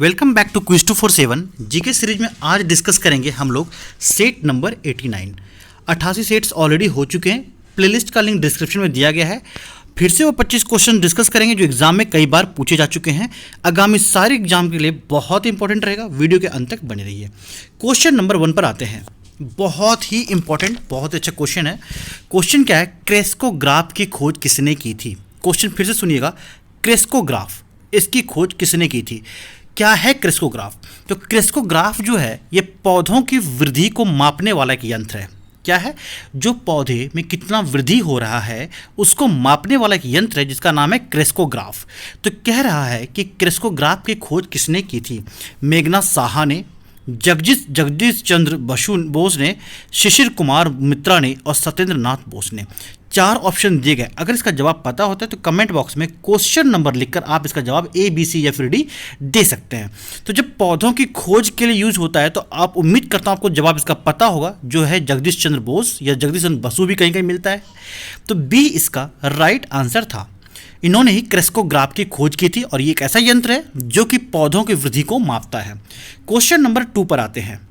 Welcome back to quiz 247 GK series में आज discuss करेंगे हम लोग सेट नंबर 89। 88 सेट्स ऑलरेडी हो चुके हैं। प्लेलिस्ट का लिंक डिस्क्रिप्शन में दिया गया है। फिर से वो 25 क्वेश्चन डिस्कस करेंगे जो एग्जाम में कई बार पूछे जा चुके हैं। आगामी सारे एग्जाम के लिए बहुत इंपॉर्टेंट रहेगा। वीडियो के अंत तक बने रहिए। क्वेश्चन नंबर 1 पर आते हैं। बहुत ही इंपॉर्टेंट, बहुत अच्छा क्वेश्चन है। क्वेश्चन क्या है? क्रेस्कोग्राफ की खोज किसने की थी? क्वेश्चन फिर से सुनिएगा। क्रेस्कोग्राफ, इसकी खोज किसने की थी? क्या है क्रेस्कोग्राफ? तो क्रेस्कोग्राफ जो है ये पौधों की वृद्धि को मापने वाला एक यंत्र है। क्या है? जो पौधे में कितना वृद्धि हो रहा है उसको मापने वाला एक यंत्र है जिसका नाम है क्रेस्कोग्राफ। तो कह रहा है कि क्रेस्कोग्राफ की खोज किसने की थी? मेघनाथ साहा ने, जगदीश चंद्र बसु बोस ने, शिशिर कुमार मित्रा ने और सत्येंद्र नाथ बोस ने। 4 ऑप्शन दिए गए। अगर इसका जवाब पता होता है तो कमेंट बॉक्स में क्वेश्चन नंबर लिखकर आप इसका जवाब A, B, C या फिर D दे सकते हैं। तो जब पौधों की खोज के लिए यूज होता है तो आप उम्मीद करता हूँ आपको जवाब इसका पता होगा, जो है जगदीश चंद्र बोस या जगदीश चंद्र बसु भी कहीं कहीं मिलता है। तो B इसका राइट आंसर था। इन्होंने ही क्रेस्कोग्राफ की खोज की थी और ये एक ऐसा यंत्र है जो कि पौधों की वृद्धि को मापता है। क्वेश्चन नंबर 2 पर आते हैं।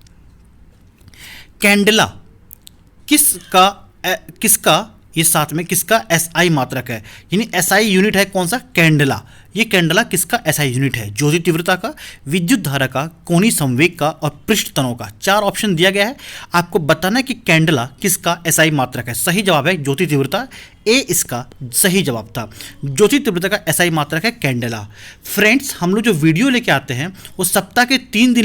कैंडेला किसका ये साथ में किसका SI मात्रक है? यानी SI यूनिट है कौन सा? कैंडेला। ये कैंडेला किसका SI यूनिट है? ज्योति तीव्रता का, विद्युत धारा का, कोणीय संवेग का और पृष्ठ तनाव का। 4 ऑप्शन दिया गया है। आपको बताना है कि कैंडेला किसका SI मात्रक है। सही जवाब है ज्योति तीव्रता। A इसका सही जवाब था। ज्योति तीव्रता का SI मात्रक है कैंडेला। फ्रेंड्स, हम लोग जो वीडियो लेके आते हैं वो सप्ताह के 4 दिन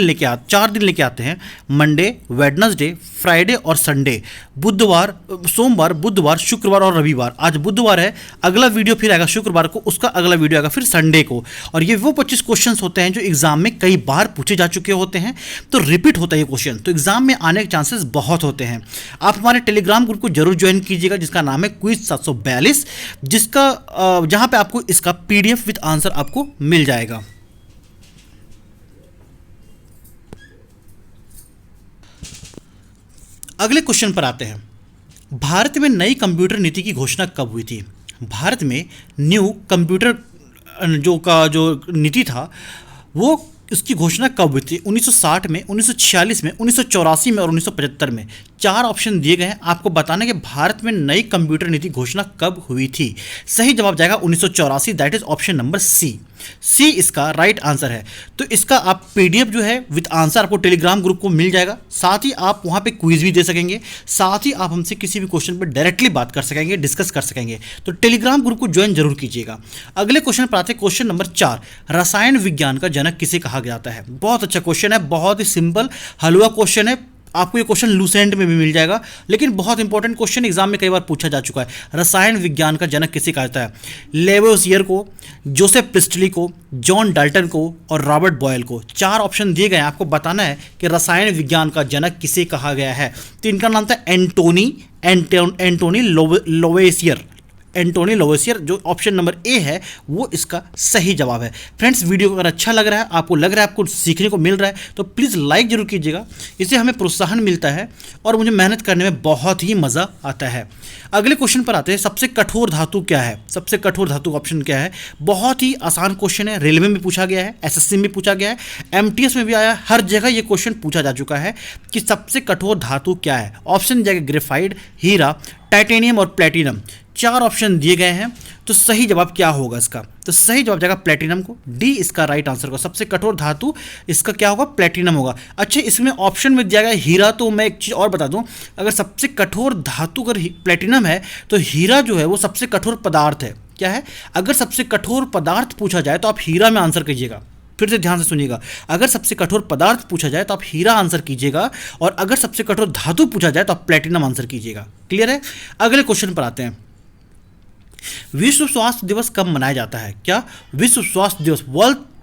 लेके आते हैं। मंडे, वेडनेसडे, फ्राइडे और संडे। बुधवार, सोमवार, बुधवार, शुक्रवार और रविवार। आज बुधवार है, अगला वीडियो फिर आएगा शुक्रवार को, उसका अगला वीडियो आएगा फिर संडे को। और ये वो 25 क्वेश्चंस होते हैं जो एग्जाम में कई बार पूछे जा चुके होते हैं, तो रिपीट होता है ये क्वेश्चन, तो एग्जाम में आने के चांसेस बहुत होते हैं। आप हमारे टेलीग्राम ग्रुप को जरूर ज्वाइन कीजिएगा जिसका नाम है क्विज 742, जहां पे आपको इसका PDF विद आंसर आपको मिल जाएगा। अगले क्वेश्चन पर आते हैं। भारत में नई कंप्यूटर नीति की घोषणा कब हुई थी? भारत में न्यू कंप्यूटर जो नीति था वो उसकी घोषणा कब हुई थी? 1960 में, 1946 में, 1984 में और 1975 में। 4 ऑप्शन दिए गए हैं। आपको बताना है कि भारत में नई कंप्यूटर नीति घोषणा कब हुई थी। सही जवाब जाएगा 1984, that is option number C इसका राइट आंसर है। तो इसका आप PDF जो है विद आंसर आपको टेलीग्राम ग्रुप को मिल जाएगा। साथ ही आप वहाँ पे क्विज भी दे सकेंगे, साथ ही आप हमसे किसी भी क्वेश्चन पर डायरेक्टली बात कर सकेंगे, डिस्कस कर सकेंगे। तो टेलीग्राम ग्रुप को ज्वाइन जरूर कीजिएगा। अगले क्वेश्चन पर आते हैं। Question number 4। रसायन विज्ञान का जनक किसे कहा जाता है? बहुत अच्छा क्वेश्चन है, बहुत ही सिंपल हलवा क्वेश्चन है। आपको ये क्वेश्चन लूसेंट में भी मिल जाएगा, लेकिन बहुत इंपॉर्टेंट क्वेश्चन एग्जाम में कई बार पूछा जा चुका है। रसायन विज्ञान का जनक किसे कहा जाता है? लेवोसियर को, जोसेफ प्रिस्टली को, जॉन डाल्टन को और रॉबर्ट बॉयल को। 4 ऑप्शन दिए गए हैं। आपको बताना है कि रसायन विज्ञान का जनक किसे कहा गया है। तो इनका नाम था एंटोनी लोवेसियर। जो ऑप्शन नंबर A है वो इसका सही जवाब है। फ्रेंड्स, वीडियो अगर अच्छा लग रहा है, आपको लग रहा है आपको सीखने को मिल रहा है, तो प्लीज़ लाइक जरूर कीजिएगा। इससे हमें प्रोत्साहन मिलता है और मुझे मेहनत करने में बहुत ही मज़ा आता है। अगले क्वेश्चन पर आते हैं। सबसे कठोर धातु क्या है? सबसे कठोर धातु ऑप्शन क्या है? बहुत ही आसान क्वेश्चन है। रेलवे में पूछा गया है, SSC में पूछा गया है, MTS में भी आया है, हर जगह ये क्वेश्चन पूछा जा चुका है कि सबसे कठोर धातु क्या है। ऑप्शन जाएगा ग्रेफाइट, हीरा, टाइटेनियम और प्लेटिनम। 4 ऑप्शन दिए गए हैं। तो सही जवाब क्या होगा इसका? तो सही जवाब जाएगा प्लेटिनम को। D इसका राइट आंसर होगा। सबसे कठोर धातु इसका क्या होगा? प्लेटिनम होगा। अच्छा, इसमें ऑप्शन में दिया गया हीरा। तो मैं एक चीज़ और बता दूं, अगर सबसे कठोर धातु अगर प्लेटिनम है तो हीरा जो है वो सबसे कठोर पदार्थ है। क्या है? अगर सबसे कठोर पदार्थ पूछा जाए तो आप हीरा में आंसर कीजिएगा। फिर से ध्यान से सुनिएगा। अगर सबसे कठोर पदार्थ पूछा जाए तो आप हीरा आंसर कीजिएगा, और अगर सबसे कठोर धातु पूछा जाए तो आप प्लेटिनम आंसर कीजिएगा। क्लियर है? अगले क्वेश्चन पर आते हैं। विश्व स्वास्थ्य दिवस कब मनाया जाता है? क्या? विश्व स्वास्थ्य दिवस,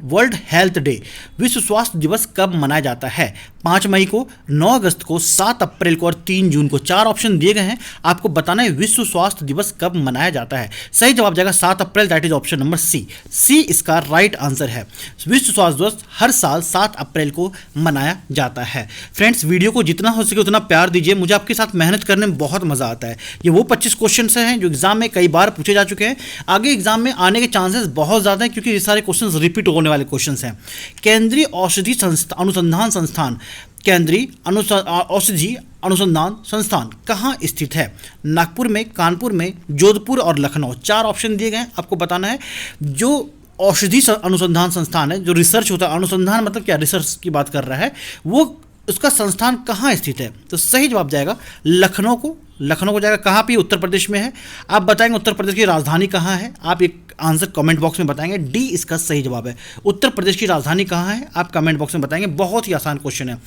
वर्ल्ड हेल्थ डे, विश्व स्वास्थ्य दिवस कब मनाया जाता है? 5 मई को, 9 अगस्त को, 7 अप्रैल को और 3 जून को। 4 ऑप्शन दिए गए हैं। आपको बताना है विश्व स्वास्थ्य दिवस कब मनाया जाता है। सही जवाब जाएगा 7 अप्रैल, that is option number C इसका राइट आंसर है। विश्व स्वास्थ्य दिवस हर साल 7 अप्रैल को मनाया जाता है। फ्रेंड्स, वीडियो को जितना हो सके उतना प्यार दीजिए। मुझे आपके साथ मेहनत करने में बहुत मजा आता है। ये वो 25 क्वेश्चन हैं जो एग्जाम में कई बार पूछे जा चुके हैं। आगे एग्जाम में आने के चांसेस बहुत ज़्यादा हैं क्योंकि ये सारे क्वेश्चन रिपीट होने वाले क्वेश्चंस हैं। केंद्रीय औषधि अनुसंधान संस्थान, केंद्रीय औषधि अनुसंधान संस्थान कहाँ स्थित है? नागपुर में, कानपुर में, जोधपुर और लखनऊ। 4 ऑप्शन दिए गए हैं, आपको बताना है। जो औषधि अनुसंधान संस्थान है, जो रिसर्च होता है, अनुसंधान मतलब क्या, रिसर्च की बात कर रहा है, वो उसका संस्थान कहाँ स्थित है? तो सही जवाब जाएगा लखनऊ को। लखनऊ को जाएगा। कहाँ पे? उत्तर प्रदेश में है। आप बताएंगे उत्तर प्रदेश की राजधानी कहाँ है, आप एक आंसर कमेंट बॉक्स में बताएंगे। डी इसका सही जवाब है। उत्तर प्रदेश की राजधानी कहाँ है, आप कमेंट बॉक्स में बताएंगे। बहुत ही आसान क्वेश्चन है।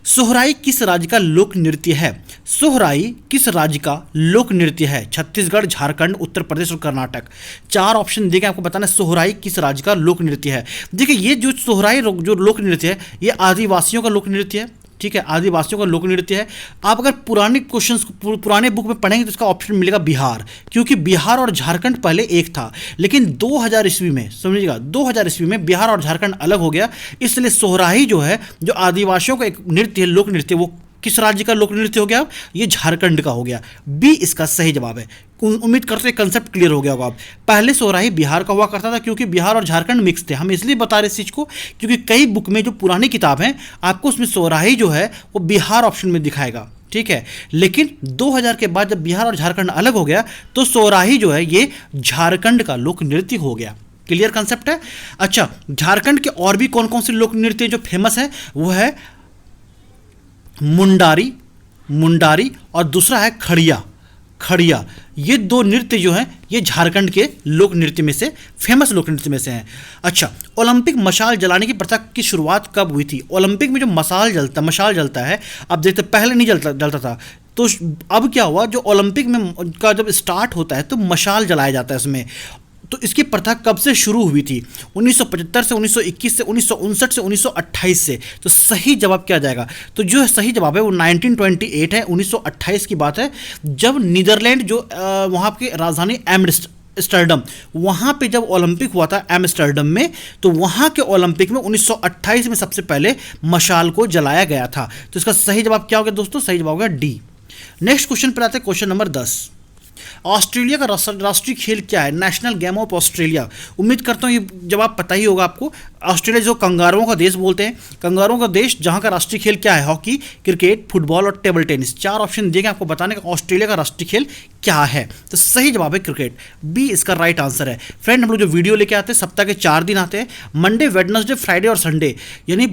सोहराई किस राज्य का लोक नृत्य है? सोहराई किस राज्य का लोक नृत्य है? छत्तीसगढ़, झारखंड, उत्तर प्रदेश और कर्नाटक। 4 ऑप्शन देके आपको बताना है सोहराई किस राज्य का लोक नृत्य है। देखिए, ये जो सोहराई जो लोक नृत्य है, ये आदिवासियों का लोक नृत्य है। ठीक है, आदिवासियों का लोक नृत्य है। आप अगर पुराने क्वेश्चंस पुराने बुक में पढ़ेंगे तो इसका ऑप्शन मिलेगा बिहार, क्योंकि बिहार और झारखंड पहले एक था, लेकिन 2000 ईस्वी में, समझिएगा, 2000 ईस्वी में बिहार और झारखंड अलग हो गया। इसलिए सोहराई जो है, जो आदिवासियों का एक नृत्य है, लोक नृत्य, वो किस राज्य का लोक नृत्य हो गया? ये झारखंड का हो गया। बी इसका सही जवाब है। उम्मीद करते हैं कंसेप्ट क्लियर हो गया होगा। आप पहले सोहराई बिहार का हुआ करता था, क्योंकि बिहार और झारखंड मिक्स थे। हम इसलिए बता रहे इस चीज़ को क्योंकि कई बुक में जो पुरानी किताब है, आपको उसमें सोहराई जो है वो बिहार ऑप्शन में दिखाएगा। ठीक है, लेकिन 2000 के बाद जब बिहार और झारखंड अलग हो गया तो सोहराई जो है ये झारखंड का लोक नृत्य हो गया। क्लियर कंसेप्ट है? अच्छा, झारखंड के और भी कौन कौन से लोक नृत्य जो फेमस है, वो है मुंडारी और दूसरा है खड़िया। ये 2 नृत्य जो हैं, ये झारखंड के लोक नृत्य में से, फेमस लोक नृत्य में से हैं। अच्छा, ओलंपिक मशाल जलाने की प्रथा की शुरुआत कब हुई थी? ओलंपिक में जो मशाल जलता है, अब देखते पहले नहीं जलता था, तो अब क्या हुआ, जो ओलंपिक में का जब स्टार्ट होता है तो मशाल जलाया जाता है उसमें। तो इसकी प्रथा कब से शुरू हुई थी? 1975 से, 1921 से, 1959 से, 1928 से। तो सही जवाब क्या जाएगा? तो जो सही जवाब है वो 1928 है, 1928 की बात है, जब नीदरलैंड जो वहाँ की राजधानी एम्स्टर्डम, वहाँ पे जब ओलंपिक हुआ था एम्स्टर्डम में, तो वहाँ के ओलंपिक में 1928 में सबसे पहले मशाल को जलाया गया था। तो इसका सही जवाब क्या होगा दोस्तों? सही जवाब होगा डी। नेक्स्ट क्वेश्चन पर आते हैं, क्वेश्चन नंबर 10। ऑस्ट्रेलिया का राष्ट्रीय खेल क्या है? National game of Australia. उम्मीद करता हूँ ये जवाब पता ही होगा आपको। ऑस्ट्रेलिया जो कंगारुओं का देश बोलते हैं, कंगारुओं का देश, जहाँ का राष्ट्रीय खेल क्या है? हॉकी, क्रिकेट, फुटबॉल और टेबल टेनिस। 4 ऑप्शन दिए गए आपको बताने का ऑस्ट्रेलिया का राष्ट्रीय खेल क्या है। तो सही जवाब है क्रिकेट। बी इसका राइट आंसर है। फ्रेंड, हम लोग जो वीडियो लेके आते हैं, सप्ताह के 4 दिन आते हैं, मंडे, वेडनेसडे, फ्राइडे और संडे, यानी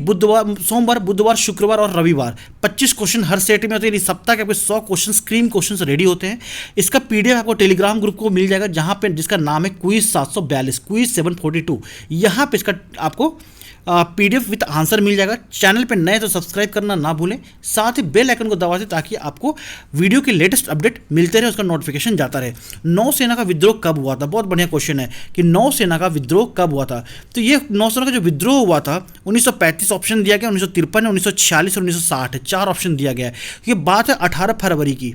सोमवार, बुधवार, शुक्रवार और रविवार। 25 क्वेश्चन हर सेट में होते हैं, यानी सप्ताह के आपके 100 क्वेश्चन, स्क्रीन क्वेश्चन रेडी होते हैं। इसका पीडीएफ आपको टेलीग्राम ग्रुप को मिल जाएगा, जहां पे जिसका नाम है क्विज 742, क्विज 742। यहाँ पे इसका आपको पीडीएफ विद आंसर मिल जाएगा। चैनल पे नए तो सब्सक्राइब करना ना भूलें, साथ ही बेल आइकन को दबा दें ताकि आपको वीडियो के लेटेस्ट अपडेट मिलते रहे, उसका नोटिफिकेशन जाता रहे। नौसेना का विद्रोह कब हुआ था? बहुत बढ़िया क्वेश्चन है कि नौसेना का विद्रोह कब हुआ था। तो ये नौसेना का जो विद्रोह हुआ था 1935 ऑप्शन दिया गया, 1953, 1946 और 1960 4 ऑप्शन दिया गया है। ये बात है 18 फरवरी की,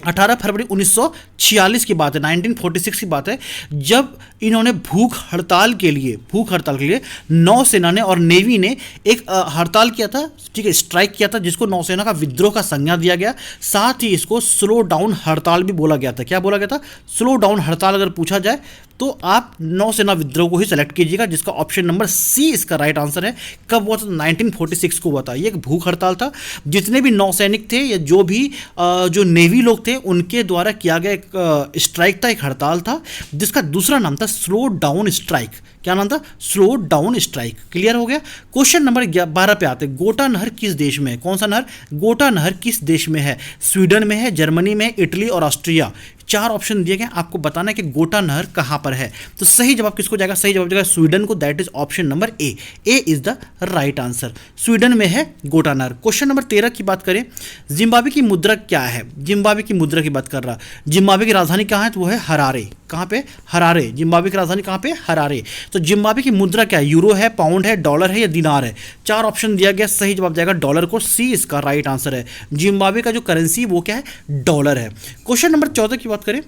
18 फरवरी 1946 की बात है, 1946 की बात है, जब इन्होंने भूख हड़ताल के लिए नौसेना ने और नेवी ने एक हड़ताल किया था, ठीक है, स्ट्राइक किया था, जिसको नौसेना का विद्रोह का संज्ञा दिया गया। साथ ही इसको स्लो डाउन हड़ताल भी बोला गया था। क्या बोला गया था? स्लो डाउन हड़ताल। अगर पूछा जाए तो आप नौसेना विद्रोह को ही सेलेक्ट कीजिएगा, जिसका ऑप्शन नंबर सी इसका राइट आंसर है। कब हुआ था? 1946 को हुआ था। ये एक भूख हड़ताल था। जितने भी नौसैनिक थे या जो भी जो नेवी लोग थे, उनके द्वारा किया गया एक स्ट्राइक था, एक हड़ताल था, जिसका दूसरा नाम था स्लो डाउन स्ट्राइक। क्या नाम था? Slow down strike. क्लियर हो गया? क्वेश्चन नंबर 12 पे आते हैं। गोटा नहर किस देश में है? कौन सा नहर? गोटा नहर किस देश में है? स्वीडन में है, जर्मनी में, इटली और ऑस्ट्रिया। 4 ऑप्शन दिए गए, आपको बताना है कि गोटा नहर कहाँ पर है। तो सही जवाब किसको जाएगा? सही जवाब जाएगा स्वीडन को, that is option number A. A is the right answer. Sweden में है गोटा नहर। क्वेश्चन नंबर 13 की बात करें, जिम्बाब्वे की मुद्रा क्या है? जिम्बाब्वे की मुद्रा की बात कर रहा। जिम्बाब्वे की राजधानी कहाँ है? तो वो है हरारे। कहाँ पे? हरारे। जिम्बाब्वे की राजधानी कहाँ पे? हरारे। तो जिम्बाब्वे की मुद्रा क्या है? यूरो है, पाउंड है, डॉलर है या दिनार है? 4 ऑप्शन दिया गया, सही जवाब जाएगा डॉलर को। सी इसका राइट आंसर है। जिम्बाब्वे का जो करेंसी वो क्या है? डॉलर है। क्वेश्चन नंबर 14 की बात करें,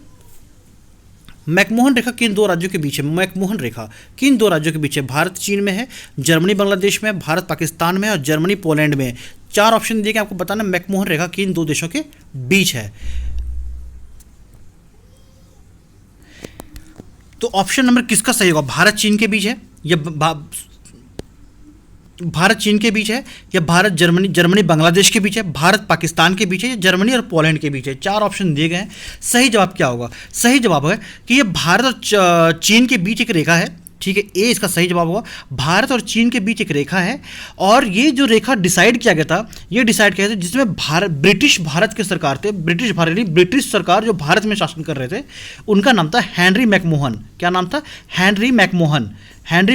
मैकमोहन रेखा किन 2 राज्यों के बीच है? मैकमोहन रेखा किन 2 राज्यों के बीच है? भारत चीन में है, जर्मनी बांग्लादेश में, भारत पाकिस्तान में और जर्मनी पोलैंड में। 4 ऑप्शन दिए गए, आपको बताना मैकमोहन रेखा किन 2 देशों के बीच है। तो ऑप्शन नंबर किसका सही होगा? भारत चीन के बीच है, या भारत चीन के बीच है, या भारत जर्मनी बांग्लादेश के बीच है, भारत पाकिस्तान के बीच है, या जर्मनी और पोलैंड के बीच है। 4 ऑप्शन दिए गए हैं। सही जवाब क्या होगा? सही जवाब है कि ये भारत और चीन के बीच एक रेखा है। ठीक है, ए इसका सही जवाब होगा। भारत और चीन के बीच एक रेखा है, और ये जो रेखा डिसाइड किया गया था, ये डिसाइड किया था जिसमें भारत के सरकार थे, ब्रिटिश सरकार जो भारत में शासन कर रहे थे, उनका नाम था हेनरी मैकमोहन। क्या नाम था? हेनरी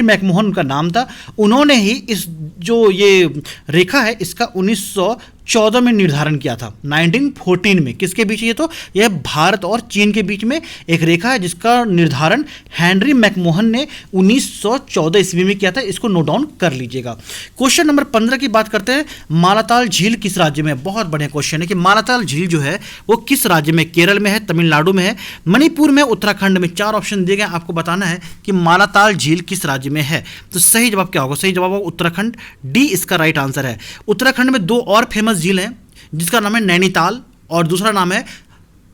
मैकमोहन उनका नाम था। उन्होंने ही इस जो ये रेखा है इसका 1914 में निर्धारण किया था। 1914 में किसके बीच? ये तो यह भारत और चीन के बीच में एक रेखा है जिसका निर्धारण हेनरी मैकमोहन ने 1914 ईस्वी में किया था। इसको नोट डाउन कर लीजिएगा। क्वेश्चन नंबर 15 की बात करते हैं। मालाताल झील किस राज्य में है? बहुत बढ़िया क्वेश्चन है कि मालाताल झील जो है वो किस राज्य में? केरल में है, तमिलनाडु में है, मणिपुर में, उत्तराखंड में। 4 ऑप्शन दिए गए, आपको बताना है कि मालाताल झील किस राज्य में है। तो सही जवाब क्या होगा? सही जवाब होगा उत्तराखंड। डी इसका राइट आंसर है। उत्तराखंड में 2 और फेमस झील हैं जिसका नाम है नैनीताल और दूसरा नाम है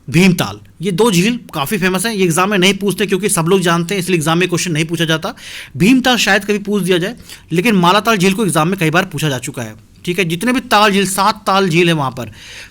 भीमताल। ये 2 झील काफ़ी फेमस हैं। ये एग्जाम में नहीं पूछते क्योंकि सब लोग जानते हैं, इसलिए एग्जाम में क्वेश्चन नहीं पूछा जाता। भीमताल शायद कभी पूछ दिया जाए, लेकिन मालाताल झील को एग्जाम में कई बार पूछा जा चुका है। ठीक है, जितने भी ताल झील, 7 ताल झील है वहाँ पर।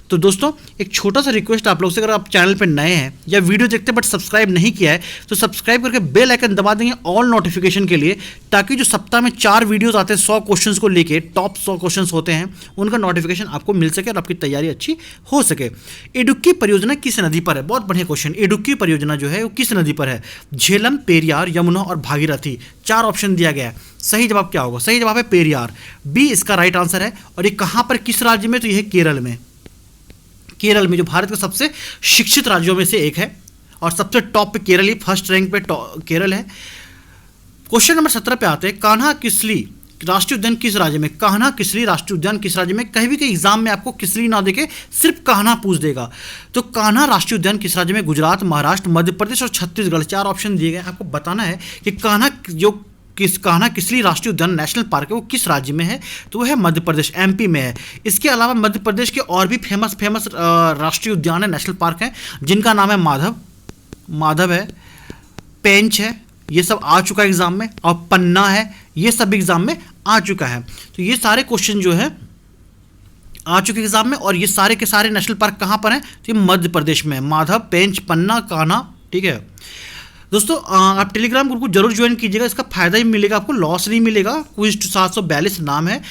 तो दोस्तों एक छोटा सा रिक्वेस्ट आप लोग से, अगर आप चैनल पर नए हैं या वीडियो देखते बट सब्सक्राइब नहीं किया है तो सब्सक्राइब करके बेल आइकन दबा देंगे ऑल नोटिफिकेशन के लिए, ताकि जो सप्ताह में 4 वीडियोस आते हैं 100 क्वेश्चंस को लेके, टॉप 100 क्वेश्चंस होते हैं, उनका नोटिफिकेशन आपको मिल सके और आपकी तैयारी अच्छी हो सके। इडुक्की परियोजना किस नदी पर है? बहुत बढ़िया क्वेश्चन। इडुक्की परियोजना जो है वो किस नदी पर है? झेलम, पेरियार, यमुना और भागीरथी। 4 ऑप्शन दिया गया है। सही जवाब क्या होगा? सही जवाब है पेरियार। बी इसका राइट आंसर है। और ये कहाँ पर, किस राज्य में? तो यह केरल में। केरल में, जो भारत के सबसे शिक्षित राज्यों में से एक है और सबसे टॉप पे केरल ही, फर्स्ट रैंक पे केरल है। क्वेश्चन नंबर 17 पे आते हैं। कान्हा किसली राष्ट्रीय उद्यान किस राज्य में? कान्हा किसली राष्ट्रीय उद्यान किस राज्य में? कहीं भी एग्जाम में आपको किसली ना देके सिर्फ कान्हा पूछ देगा। तो कान्हा राष्ट्रीय उद्यान किस राज्य में? गुजरात, महाराष्ट्र, मध्य प्रदेश और छत्तीसगढ़। 4 ऑप्शन दिए गए। आपको बताना है कि कान्हा किसली राष्ट्रीय उद्यान नेशनल पार्क है वो किस राज्य में है? तो वो है मध्य प्रदेश, एमपी में है। इसके अलावा मध्य प्रदेश के और भी फेमस राष्ट्रीय उद्यान है, नेशनल पार्क है, जिनका नाम है माधव है, पेंच है, ये सब आ चुका है एग्जाम में, और पन्ना है, ये सब एग्जाम में आ चुका है। तो ये सारे क्वेश्चन जो है आ चुके एग्जाम में, और ये सारे के सारे नेशनल पार्क कहाँ पर हैं? तो ये मध्य प्रदेश में है। माधव, पेंच, पन्ना, कान्हा। ठीक है दोस्तों, आप टेलीग्राम ग्रुप को जरूर ज्वाइन कीजिएगा। इसका फायदा ही मिलेगा, आपको लॉस नहीं मिलेगा। क्विज 742 नाम है,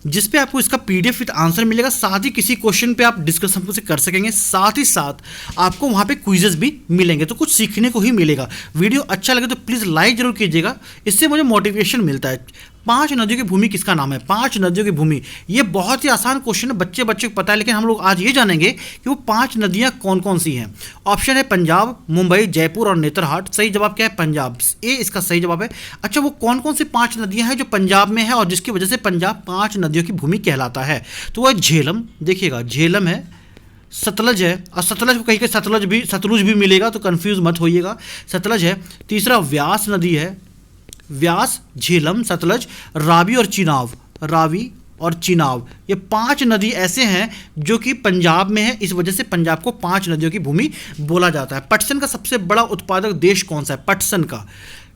जिस पे आपको इसका PDF विद आंसर मिलेगा। साथ ही किसी क्वेश्चन पे आप डिस्कस हमसे कर सकेंगे। साथ ही साथ आपको वहाँ पे क्विजेस भी मिलेंगे, तो कुछ सीखने को ही मिलेगा। वीडियो अच्छा लगे तो प्लीज़ लाइक जरूर कीजिएगा, इससे मुझे मोटिवेशन मिलता है। 5 नदियों की भूमि किसका नाम है? 5 नदियों की भूमि, ये बहुत ही आसान क्वेश्चन है, बच्चे को पता है, लेकिन हम लोग आज ये जानेंगे कि वो 5 नदियाँ कौन कौन सी हैं। ऑप्शन है पंजाब, मुंबई, जयपुर और नेतरहाट। सही जवाब क्या है? पंजाब। ए इसका सही जवाब है। अच्छा, वो कौन कौन सी 5 नदियाँ हैं जो पंजाब में है और जिसकी वजह से पंजाब 5 नदियों की भूमि कहलाता है? तो वह झेलम, देखिएगा झेलम है, सतलज है, और सतलज को कहीं के सतलुज भी मिलेगा, तो कंफ्यूज मत होइएगा, सतलज है। तीसरा व्यास नदी है, व्यास, झेलम, सतलज, रावी और चिनाब। ये 5 नदी ऐसे हैं जो कि पंजाब में है, इस वजह से पंजाब को 5 नदियों की भूमि बोला जाता है। पटसन का सबसे बड़ा उत्पादक देश कौन सा है? पटसन का,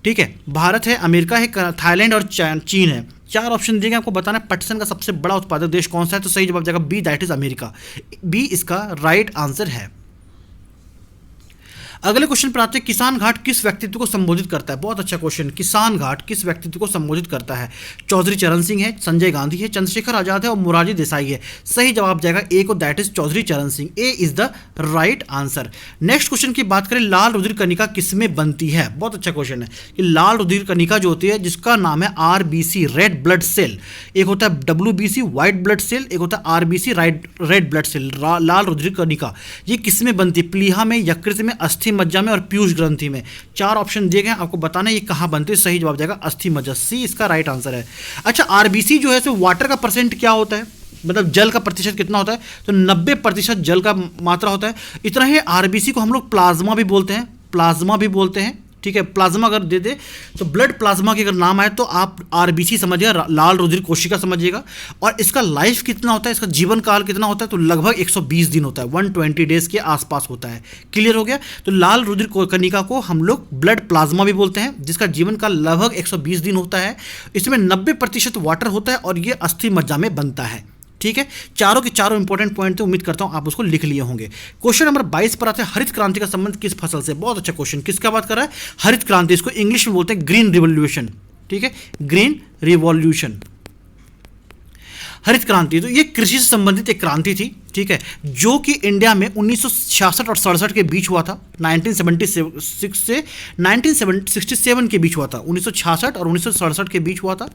ठीक है, भारत है, अमेरिका है, थाईलैंड और चीन है। 4 ऑप्शन दिए गए, आपको बताना है पटसन का सबसे बड़ा उत्पादक देश कौन सा है। तो सही जवाब जाएगा B, that is America. B इसका राइट आंसर है। अगले क्वेश्चन पर आते हैं। किसान घाट किस व्यक्तित्व को संबोधित करता है? बहुत अच्छा क्वेश्चन। किसान घाट किस व्यक्तित्व को संबोधित करता है? चौधरी चरण सिंह है, संजय गांधी है, चंद्रशेखर आजाद है और मोरारजी देसाई है। सही जवाब जाएगा ए को, that is Chaudhary Charan Singh. A is the right answer. Next question की बात करें, लाल रुधिर कणिका किसमें बनती है? बहुत अच्छा क्वेश्चन है कि लाल रुधिर कणिका जो होती है, जिसका नाम है RBC, रेड ब्लड सेल। एक होता है WBC, व्हाइट ब्लड सेल, एक होता है RBC, रेड ब्लड सेल। लाल रुधिर कणिका ये किसमें बनती है? प्लीहा में, यकृत में, अस्थि मज्जा में और पीयूष ग्रंथि में। 4 ऑप्शन दिए गए, आपको बताना है ये कहां बनती है। सही जवाब जाएगा अस्थि मज्जा। सी इसका राइट आंसर है। अच्छा, RBC जो है सो वाटर का परसेंट क्या होता है, मतलब जल का प्रतिशत कितना होता है? तो 90% जल का मात्रा होता है। इतना ही RBC को हम लोग प्लाज्मा भी बोलते हैं, ठीक है। प्लाज्मा अगर दे दे तो ब्लड प्लाज्मा के अगर नाम आए तो आप आरबीसी समझिएगा, लाल रुधिर कोशिका समझिएगा। और इसका लाइफ कितना होता है, इसका जीवन काल कितना होता है, तो लगभग 120 दिन होता है, 120 डेज के आसपास होता है। क्लियर हो गया। तो लाल रुधिर कणिका को हम लोग ब्लड प्लाज्मा भी बोलते हैं, जिसका जीवन काल लगभग 120 दिन होता है। इसमें 90% वाटर होता है और ये अस्थि मज्जा में बनता है। ठीक है, चारों के चारों इंपॉर्टेंट पॉइंट थे, उम्मीद करता हूं आप उसको लिख लिए होंगे। क्वेश्चन नंबर 22 पर आते हैं, हरित क्रांति का संबंध किस फसल से। बहुत अच्छा क्वेश्चन, किसका बात कर रहा है, हरित क्रांति। इसको इंग्लिश में बोलते हैं ग्रीन रिवॉल्यूशन। ठीक है, ग्रीन रिवॉल्यूशन, हरित क्रांति। तो ये कृषि से संबंधित एक क्रांति थी, ठीक है, जो कि इंडिया में 1966 और 67 के बीच हुआ था। 1976 से 1967 के बीच हुआ था, 1966 और 1967 के बीच हुआ था।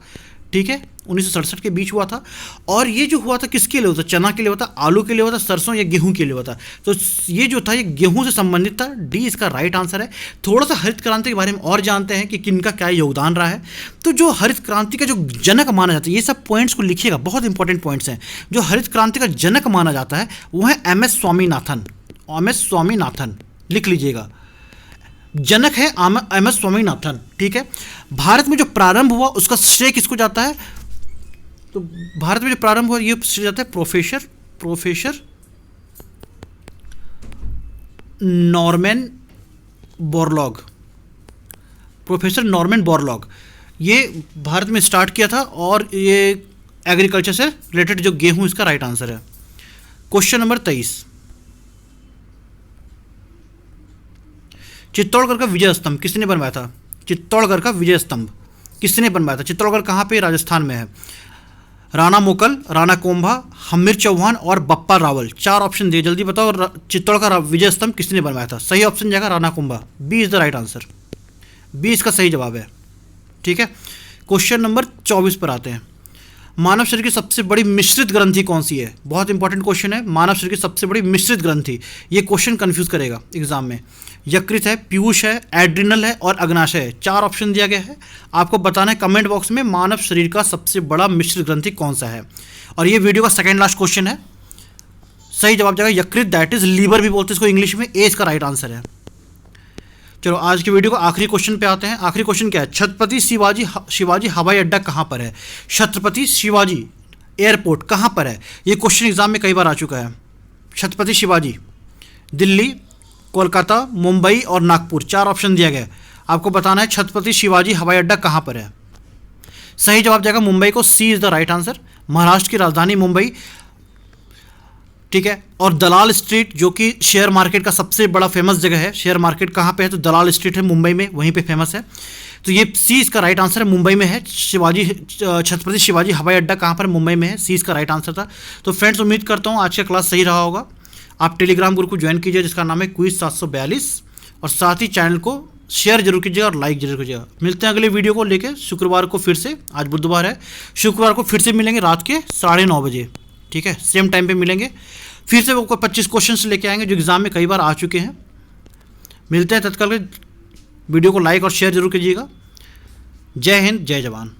ठीक है, 1967 के बीच हुआ था। और ये जो हुआ था किसके लिए हुआ था, चना के लिए हुआ था, आलू के लिए हुआ था, सरसों या गेहूं के लिए हुआ था। तो ये जो था ये गेहूं से संबंधित था। डी इसका राइट आंसर है। थोड़ा सा हरित क्रांति के बारे में और जानते हैं कि किनका क्या योगदान रहा है। तो जो हरित क्रांति का जो जनक माना जाता है, ये सब पॉइंट्स को लिखिएगा, बहुत इंपॉर्टेंट पॉइंट्स हैं। जो हरित क्रांति का जनक माना जाता है वो है एम.एस. स्वामीनाथन। एम.एस. स्वामीनाथन लिख लीजिएगा, जनक है एम.एस. स्वामीनाथन। ठीक है, भारत में जो प्रारंभ हुआ उसका श्रेय किसको जाता है, तो भारत में जो प्रारंभ हुआ ये श्रेय जाता है professor Norman Borlaug. Professor Norman Borlaug ये भारत में स्टार्ट किया था, और ये एग्रीकल्चर से रिलेटेड जो गेहूं, इसका राइट आंसर है। क्वेश्चन नंबर 23, चित्तौड़गढ़ का विजय स्तंभ किसने बनवाया था। चित्तौड़गढ़ का विजय स्तंभ किसने बनवाया था। चित्तौड़गढ़ कहाँ पे, राजस्थान में है। राणा मोकल, राणा कोंभा, हम्मीर चौहान और बप्पा रावल। 4 ऑप्शन दिए, जल्दी बताओ चित्तौड़ का विजय स्तंभ किसने बनवाया था। सही ऑप्शन जाएगा Rana Kumbha, B is the right answer, B इसका सही जवाब है। ठीक है, क्वेश्चन नंबर 24 पर आते हैं। मानव शरीर की सबसे बड़ी मिश्रित ग्रंथि कौन सी है। बहुत इंपॉर्टेंट क्वेश्चन है, मानव शरीर की सबसे बड़ी मिश्रित ग्रंथि। ये क्वेश्चन कंफ्यूज करेगा एग्जाम में। यकृत है, पीयूष है, एड्रिनल है और अग्नाशय है। 4 ऑप्शन दिया गया है, आपको बताना है कमेंट बॉक्स में मानव शरीर का सबसे बड़ा मिश्रित ग्रंथि कौन सा है। और ये वीडियो का सेकेंड लास्ट क्वेश्चन है। सही जवाब जाएगा यकृत, दैट इज लीवर भी बोलते हैं इसको इंग्लिश में। ए इसका राइट आंसर है। चलो आज की वीडियो को आखिरी क्वेश्चन पे आते हैं। आखिरी क्वेश्चन क्या है, छत्रपति शिवाजी हवाई अड्डा कहाँ पर है। छत्रपति शिवाजी एयरपोर्ट कहाँ पर है। ये क्वेश्चन एग्जाम में कई बार आ चुका है। छत्रपति शिवाजी, दिल्ली, कोलकाता, मुंबई और नागपुर। 4 ऑप्शन दिया गया, आपको बताना है छत्रपति शिवाजी हवाई अड्डा कहाँ पर है। सही जवाब जाएगा मुंबई को, C is the right answer. Maharashtra की राजधानी मुंबई। ठीक है, और दलाल स्ट्रीट जो कि शेयर मार्केट का सबसे बड़ा फेमस जगह है। शेयर मार्केट कहाँ पे है, तो दलाल स्ट्रीट है मुंबई में, वहीं पे फेमस है। तो ये सी इसका राइट आंसर है, मुंबई में है। छत्रपति शिवाजी हवाई अड्डा कहाँ पर, मुंबई में है। सी इसका राइट आंसर था। तो फ्रेंड्स उम्मीद करता हूँ आज का क्लास सही रहा होगा। आप टेलीग्राम ग्रुप को ज्वाइन कीजिए जिसका नाम है क्विज 742, और साथ ही चैनल को शेयर जरूर कीजिएगा और लाइक जरूर कीजिएगा। मिलते हैं अगले वीडियो को लेके शुक्रवार को फिर से। आज बुधवार है, शुक्रवार को फिर से मिलेंगे रात के 9:30 बजे। ठीक है, सेम टाइम पे मिलेंगे। फिर से वो 25 क्वेश्चन लेके आएंगे जो एग्जाम में कई बार आ चुके हैं। मिलते हैं तत्काल। वीडियो को लाइक और शेयर जरूर कीजिएगा। जय हिंद, जय जवान।